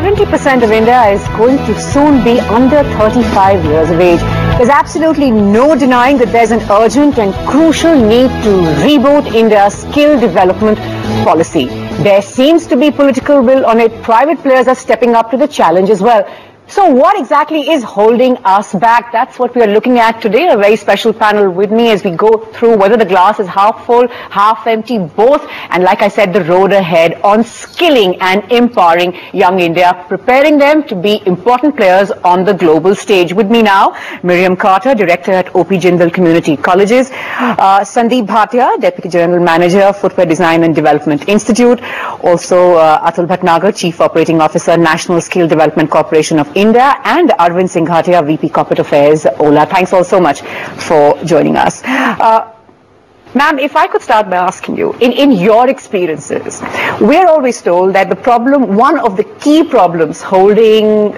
70% of India is going to soon be under 35 years of age. There's absolutely no denying that there's an urgent and crucial need to reboot India's skill development policy. There seems to be political will on it. Private players are stepping up to the challenge as well. So what exactly is holding us back? That's what we are looking at today. A very special panel with me as we go through whether the glass is half full, half empty, both. And like I said, the road ahead on skilling and empowering young India, preparing them to be important players on the global stage. With me now, Miriam Carter, Director at OP Jindal Community Colleges, Sandeep Bhatia, Deputy General Manager, Footwear Design and Development Institute, also Atul Bhatnagar, Chief Operating Officer, National Skill Development Corporation of India, and Arvind Singhatia, VP Corporate Affairs, Ola. Thanks all so much for joining us. Ma'am, if I could start by asking you, in your experiences, we're always told that the problem, one of the key problems holding,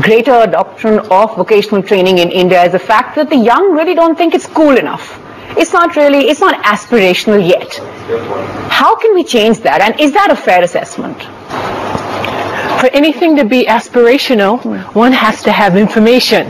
greater adoption of vocational training in India is the fact that the young really don't think it's cool enough. It's not aspirational yet. How can we change that? And is that a fair assessment? For anything to be aspirational, one has to have information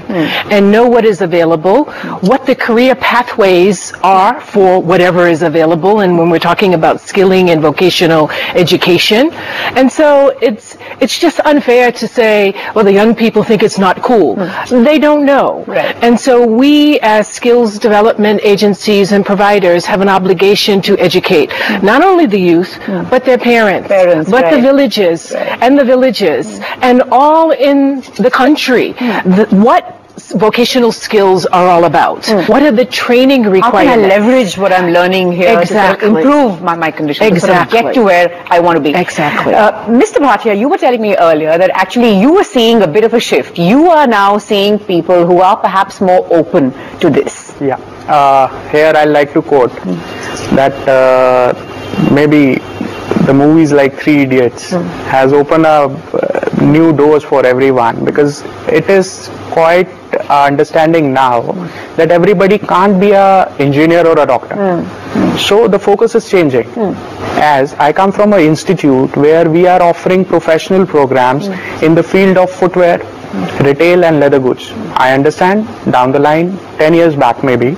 and know what is available, what the career pathways are for whatever is available, and when we're talking about skilling and vocational education. And so it's just unfair to say, well, the young people think it's not cool. They don't know. Right. And so we as skills development agencies and providers have an obligation to educate not only the youth, but their parents, but the villages and the villages. And all in the country, what vocational skills are all about. What are the training requirements? How can I leverage what I'm learning here to sort of improve my condition, to sort of get to where I want to be? Exactly. Mr. Bhatia, you were telling me earlier that actually you were seeing a bit of a shift. You are now seeing people who are perhaps more open to this. Yeah. Here I'd like to quote that maybe the movies like Three Idiots has opened up new doors for everyone, because it is quite understanding now that everybody can't be a engineer or a doctor. So the focus is changing. As I come from an institute where we are offering professional programs in the field of footwear, retail and leather goods. I understand down the line, 10 years back maybe,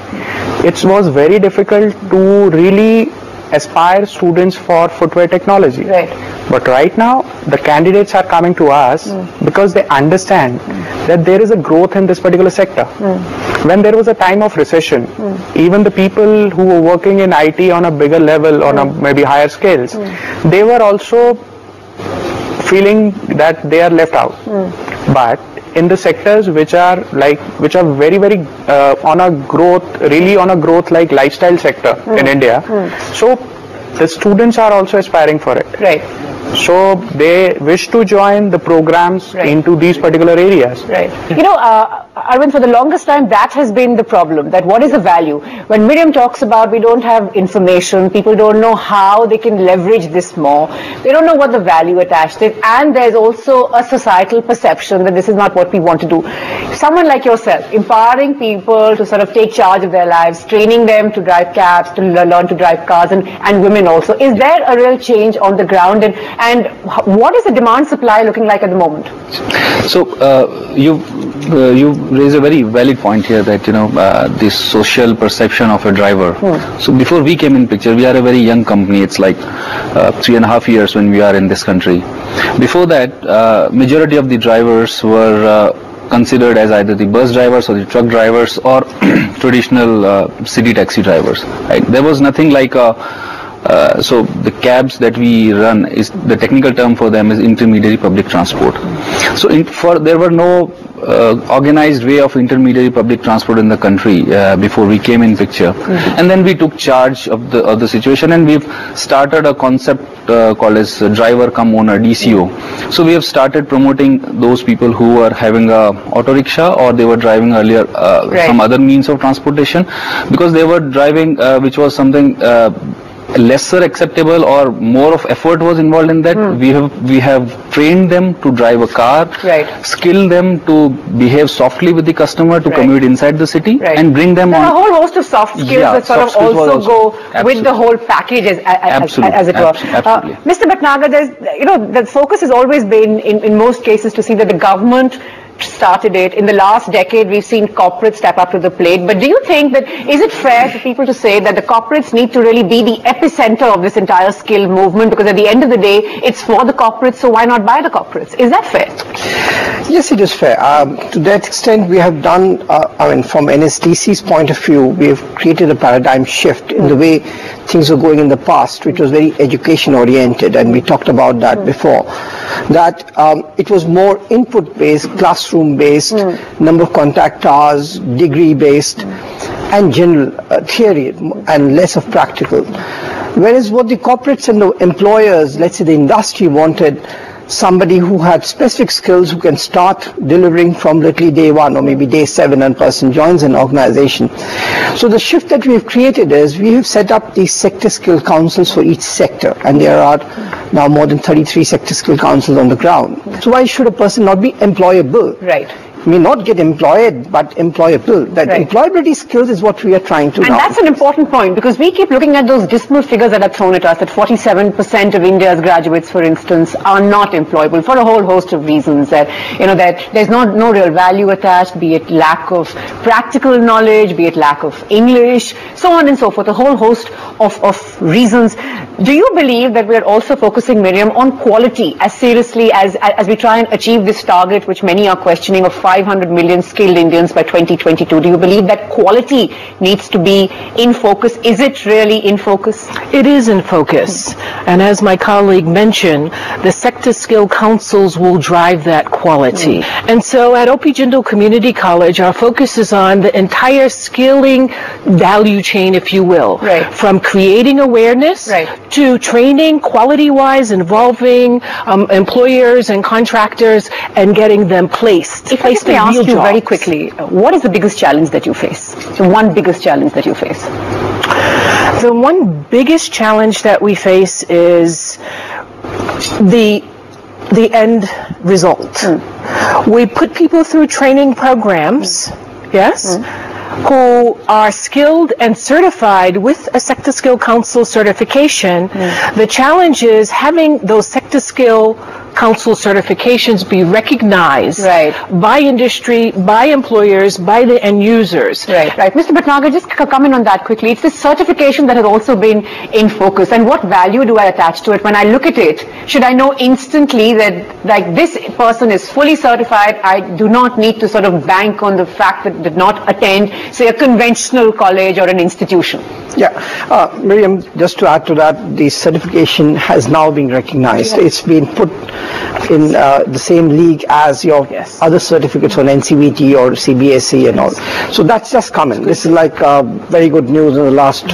it was very difficult to really aspire students for footwear technology. Right. But right now, the candidates are coming to us because they understand that there is a growth in this particular sector. When there was a time of recession, even the people who were working in IT on a bigger level, on a maybe higher scales, they were also feeling that they are left out. But in the sectors which are very, very on a growth like lifestyle sector in India, so the students are also aspiring for it. Right. So they wish to join the programs into these particular areas. Right. You know, Arvind, for the longest time, that has been the problem, that what is the value? When Miriam talks about we don't have information, people don't know how they can leverage this more, they don't know what the value attached is, and there's also a societal perception that this is not what we want to do. Someone like yourself, empowering people to sort of take charge of their lives, training them to drive cabs, to learn to drive cars, and women also. Is there a real change on the ground, and what is the demand supply looking like at the moment? So you raise a very valid point here that this social perception of a driver. So before we came in picture, we are a very young company. It's like 3.5 years when we are in this country. Before that, majority of the drivers were considered as either the bus drivers or the truck drivers or traditional city taxi drivers. Right? There was nothing like so the cabs that we run, is the technical term for them is intermediary public transport. So there were no organized way of intermediary public transport in the country before we came in picture. And then we took charge of the situation, and we've started a concept called as driver cum owner, DCO. So we have started promoting those people who are having a auto rickshaw, or they were driving earlier some other means of transportation, because they were driving which was something lesser acceptable or more of effort was involved in that. We have trained them to drive a car, skill them to behave softly with the customer, to commute inside the city, and bring them there on. are a whole host of soft skills that sort of also go with the whole package as it were. Mr. Bhatnagar, the focus has always been in most cases to see that the government started it. In the last decade, we've seen corporates step up to the plate. But do you think that, is it fair for people to say that the corporates need to really be the epicenter of this entire skill movement? Because at the end of the day, it's for the corporates, so why not buy the corporates? Is that fair? Yes, it is fair. To that extent, we have done, from NSDC's point of view, we have created a paradigm shift in the way things were going in the past, which was very education oriented, and we talked about that before, that it was more input based, classroom based, number of contact hours, degree based, and general theory, and less of practical. Whereas what the corporates and the employers, let's say the industry, wanted somebody who had specific skills, who can start delivering from literally day one or maybe day 7 and person joins an organization. So the shift that we have created is we have set up these sector skill councils for each sector, and there are now more than 33 sector skill councils on the ground. So why should a person not be employable? Right. May not get employed, but employable. That employability skills is what we are trying to. And that's an important point, because we keep looking at those dismal figures that are thrown at us, that 47% of India's graduates, for instance, are not employable for a whole host of reasons. That that there's no real value attached, be it lack of practical knowledge, be it lack of English, so on and so forth. A whole host of reasons. Do you believe that we are also focusing, Miriam, on quality as seriously as we try and achieve this target, which many are questioning, of 500 million skilled Indians by 2022? Do you believe that quality needs to be in focus? Is it really in focus? It is in focus. And as my colleague mentioned, the sector skill councils will drive that quality. And so at OP Jindal Community College, our focus is on the entire skilling value chain, if you will. From creating awareness to training quality-wise, involving employers and contractors and getting them placed. Let me ask you very quickly, what is the biggest challenge that you face? The one biggest challenge that you face? The one biggest challenge that we face is the end result. We put people through training programs, who are skilled and certified with a Sector Skill Council certification. The challenge is having those Sector Skill Council certifications be recognized by industry, by employers, by the end users. Mr. Bhatnagar, just comment on that quickly. It's this certification that has also been in focus. And what value do I attach to it? When I look at it, should I know instantly that, like, this person is fully certified? I do not need to sort of bank on the fact that did not attend, say, a conventional college or an institution. Miriam, just to add to that, the certification has now been recognized. It's been put in the same league as your other certificates on NCVT or CBSE and all. So that's just coming. This is like very good news in the last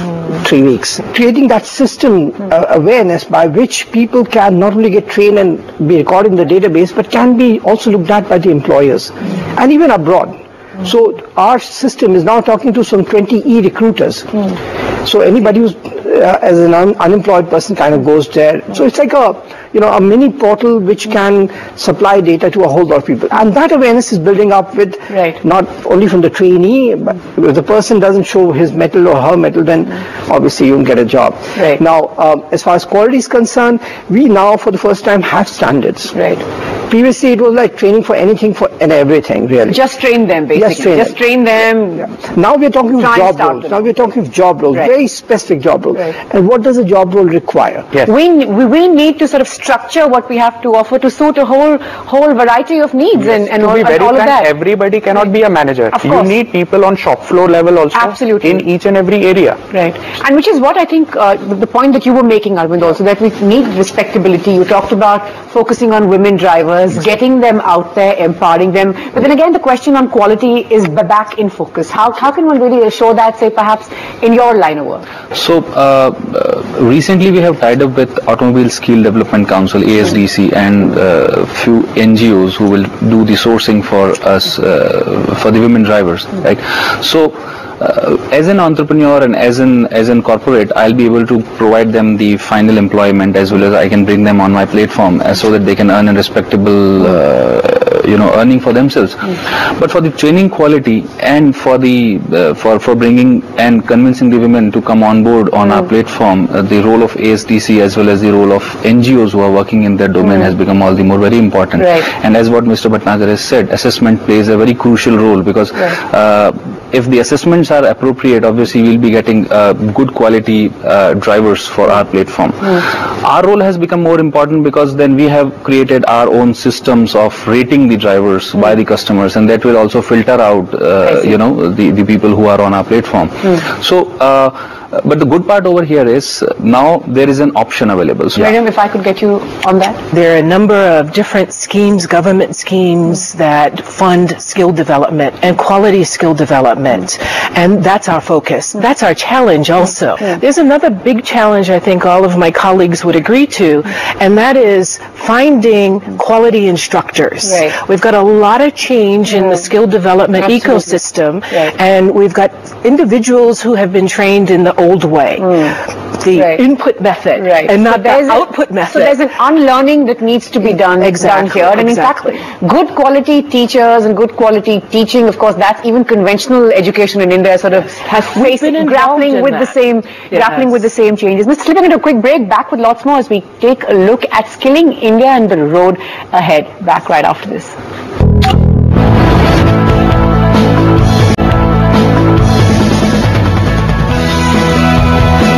3 weeks. Creating that system awareness by which people can not only get trained and be recorded in the database, but can be also looked at by the employers and even abroad. So our system is now talking to some 20 e-recruiters. So anybody who's as an unemployed person kind of goes there. So it's like a mini portal which can supply data to a whole lot of people. And that awareness is building up with not only from the trainee, but if the person doesn't show his mettle or her mettle, then obviously you won't get a job. Now, as far as quality is concerned, we now for the first time have standards. Previously it was like training for anything and everything, really. Just train them, basically. Just train them. Now we're talking of job roles. Now we're talking of job roles, very specific job roles. And what does a job role require? We need to sort of structure what we have to offer to suit a whole variety of needs and all of that. Everybody cannot be a manager. You need people on shop floor level also in each and every area. And which is what I think the point that you were making, Arvind, also, that we need respectability. You talked about focusing on women drivers, getting them out there, empowering them. But then again, the question on quality is back in focus. How can one really assure that, say, perhaps in your line of work? So recently we have tied up with Automobile Skill Development Council, ASDC, and few NGOs who will do the sourcing for us, for the women drivers. So as an entrepreneur and as an corporate, I'll be able to provide them the final employment, as well as I can bring them on my platform so that they can earn a respectable earning for themselves. But for the training quality and for the for bringing and convincing the women to come on board on our platform, the role of ASDC as well as the role of NGOs who are working in that domain has become all the more very important. And as what Mr. Bhatnagar has said, assessment plays a very crucial role, because if the assessments are appropriate, obviously we'll be getting good quality drivers for our platform. Our role has become more important because then we have created our own systems of rating the drivers by the customers, and that will also filter out the people who are on our platform. So but the good part over here is now there is an option available. So Miriam, if I could get you on that. There are a number of different schemes, government schemes, that fund skill development and quality skill development, and that's our focus. That's our challenge also. There's another big challenge I think all of my colleagues would agree to, and that is finding quality instructors. We've got a lot of change in the skill development ecosystem, and we've got individuals who have been trained in the old way, the input method, and not the output method. So there's an unlearning that needs to be done down here. And in fact, good quality teachers and good quality teaching, of course, that's even conventional education in India sort of has faced grappling with the same changes. Let's slip into a quick break, back with lots more as we take a look at skilling India and the road ahead. Back right after this.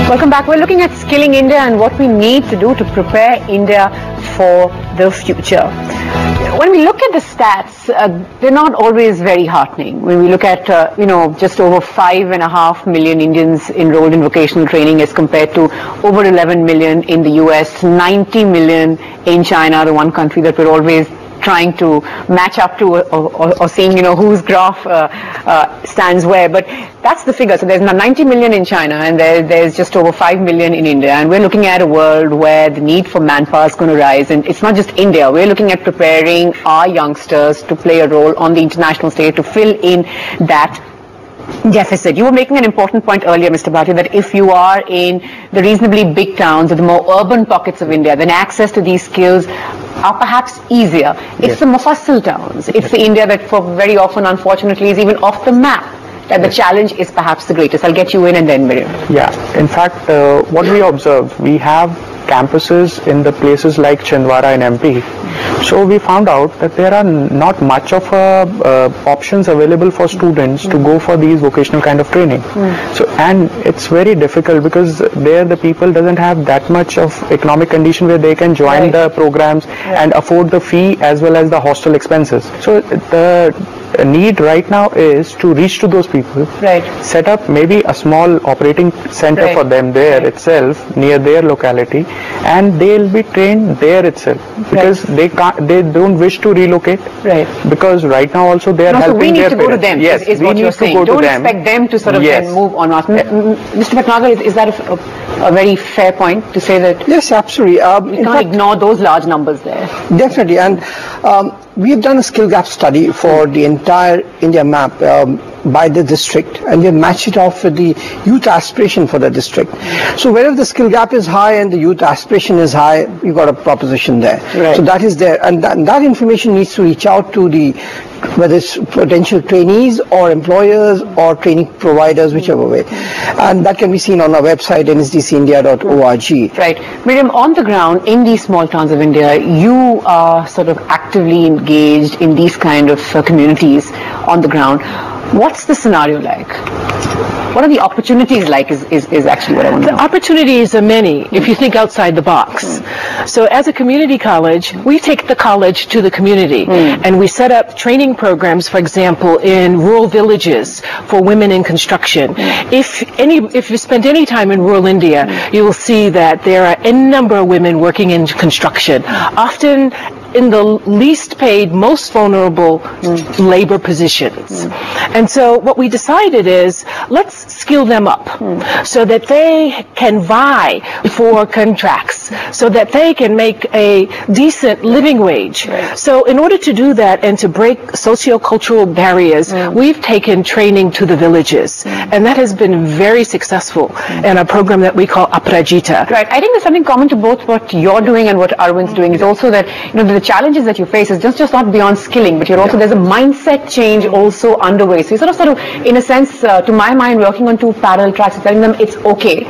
Welcome back. We're looking at skilling India and what we need to do to prepare India for the future. When we look at the stats, they're not always very heartening. When we look at, just over 5.5 million Indians enrolled in vocational training as compared to over 11 million in the US, 90 million in China, the one country that we're always trying to match up to or seeing, whose graph stands where. But that's the figure. So there's 90 million in China, and there's just over 5 million in India. And we're looking at a world where the need for manpower is going to rise. And it's not just India. We're looking at preparing our youngsters to play a role on the international stage to fill in that deficit. You were making an important point earlier, Mr. Bhatia, that if you are in the reasonably big towns or the more urban pockets of India, then access to these skills are perhaps easier. It's the Mufassal towns. It's the India that for very often, unfortunately, is even off the map, that the challenge is perhaps the greatest. I'll get you in and then Miriam. Yeah, in fact, what we observe, we have campuses in the places like Chhindwara in MP. So we found out that there are not much of options available for students to go for these vocational kind of training. So, and it's very difficult because there the people doesn't have that much of economic condition where they can join the programs and afford the fee as well as the hostel expenses. So the need right now is to reach to those people, set up maybe a small operating center for them there itself near their locality, and they'll be trained there itself because they don't wish to relocate, because right now also they are helping their parents. So we need to go to them, is what you're saying. Don't expect them to sort of then move on. Mr. Bhatnagar, is that a very fair point to say that? Yes, absolutely. You can't ignore those large numbers there. Definitely, and we have done a skill gap study for the entire India map by the district, and we have matched it off with the youth aspiration for the district. So wherever the skill gap is high and the youth aspiration is high, you've got a proposition there. So that is there, and that information needs to reach out to whether it's potential trainees or employers or training providers, whichever way. And that can be seen on our website, nsdcindia.org. Right. Miriam, on the ground, in these small towns of India, you are sort of actively engaged in these kind of communities on the ground. What's the scenario like? What are the opportunities like is actually what I want to know. The opportunities are many if you think outside the box. So as a community college, we take the college to the community and we set up training programs, for example, in rural villages for women in construction. If you spent any time in rural India, you will see that there are a number of women working in construction, often in the least paid, most vulnerable labor positions. And so what we decided is, let's skill them up so that they can vie for contracts, so that they can make a decent living wage. So in order to do that and to break sociocultural barriers, we've taken training to the villages, and that has been very successful in a program that we call Aprajita. Right. I think there's something common to both what you're doing and what Arvind's doing is also that, you know, the challenges that you face is just not beyond skilling, but you're also, there's a mindset change also underway. So you're sort of, in a sense, to my mind, working on two parallel tracks, telling them it's okay.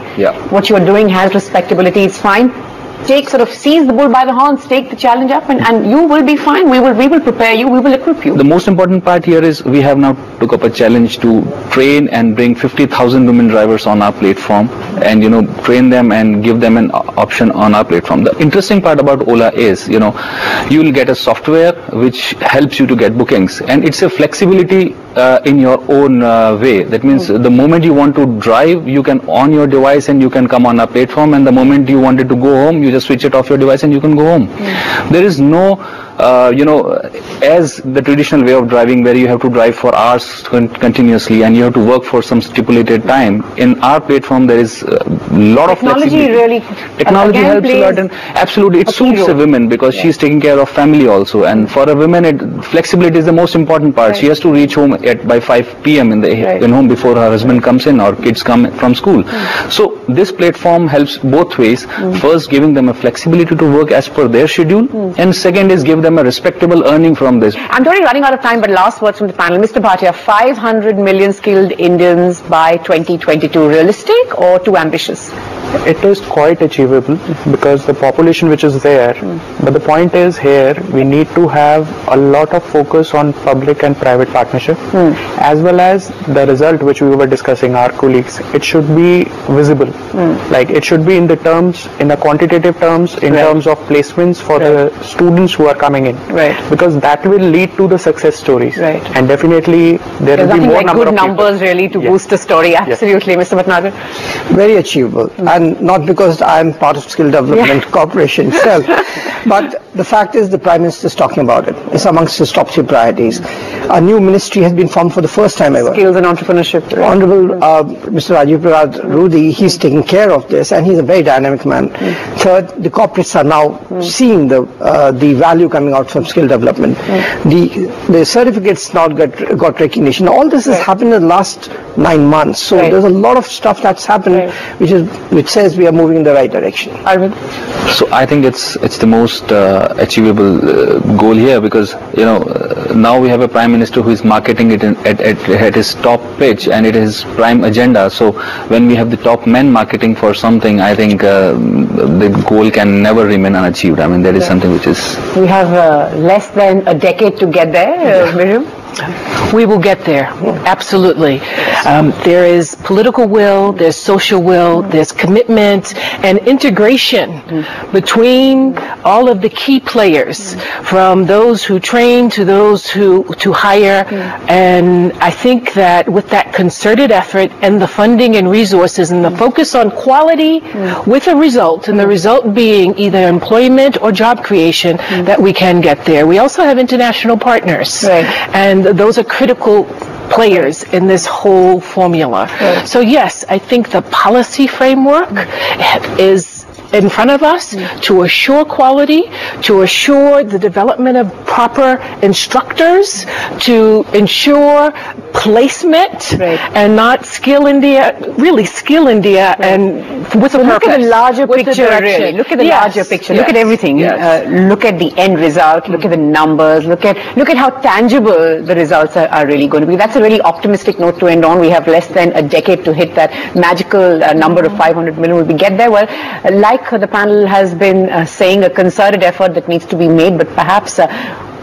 What you're doing has respectability, it's fine. Seize the bull by the horns, take the challenge up, and you will be fine. We will prepare you, we will equip you. The most important part here is we have now took up a challenge to train and bring 50,000 women drivers on our platform, and, you know, train them and give them an option on our platform. The interesting part about Ola is, you know, you will get a software which helps you to get bookings, and it's a flexibility in your own way. That means the moment you want to drive, you can on your device and you can come on our platform, and the moment you wanted to go home, you just switch it off your device and you can go home. There is no you know, as the traditional way of driving where you have to drive for hours continuously and you have to work for some stipulated time. In our platform there is a lot of flexibility. Technology helps a lot, and absolutely it suits a woman because she's taking care of family also, and for a woman flexibility is the most important part. She has to reach home by 5 p.m. in home before her husband comes in or kids come from school. So this platform helps both ways. First, giving them a flexibility to work as per their schedule, and second is give them a respectable earning from this. I'm totally running out of time, but last words from the panel. Mr. Bhatia, 500 million skilled Indians by 2022, realistic or too ambitious? It is quite achievable because the population which is there, but the point is here we need to have a lot of focus on public and private partnership, as well as the result which we were discussing, our colleagues, it should be visible. Like it should be in the terms, in the quantitative terms, in terms of placements for the students who are coming in, because that will lead to the success stories, and definitely there will be more number good of numbers really to boost the story. Absolutely. Mr. Bhatnagar. Very achievable, and not because I'm part of Skill Development Corporation itself, but the fact is the Prime Minister is talking about it. It's amongst his top 3 priorities. A new ministry has been formed for the first time ever. Skills and entrepreneurship. Honorable Mr. Rajiv Prasad Rudi, he's taking care of this, and he's a very dynamic man. Third, the corporates are now seeing the value coming out from skill development. The certificates now got recognition. All this has happened in the last 9 months. So there's a lot of stuff that's happened, which says we are moving in the right direction. Arvind? So I think it's the most achievable goal here, because now we have a Prime Minister who is marketing it at his top pitch, and it is prime agenda. So when we have the top men marketing for something, I think the goal can never remain unachieved. I mean, that is something which is... We have less than a decade to get there, Miriam. We will get there, absolutely. There is political will, there's social will, there's commitment and integration between all of the key players, from those who train to those who hire. And I think that with that concerted effort and the funding and resources and the focus on quality with a result, and the result being either employment or job creation, that we can get there. We also have international partners, and those are critical players in this whole formula. So yes, I think the policy framework is in front of us to assure quality, to assure the development of proper instructors, to ensure placement, and not Skill India, really Skill India, and with a purpose. Look at the larger picture, really. Look at the larger picture. Look at everything. Look at the end result. Look at the numbers. Look at how tangible the results are really going to be. That's a really optimistic note to end on. We have less than a decade to hit that magical number of 500 million. Will we get there? Well, like the panel has been saying, a concerted effort that needs to be made, but perhaps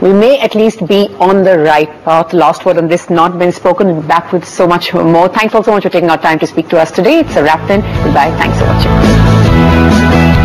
we may at least be on the right path. Last word on this not been spoken. We'll be back with so much more. Thanks all so much for taking our time to speak to us today. It's a wrap then. Goodbye. Thanks for watching.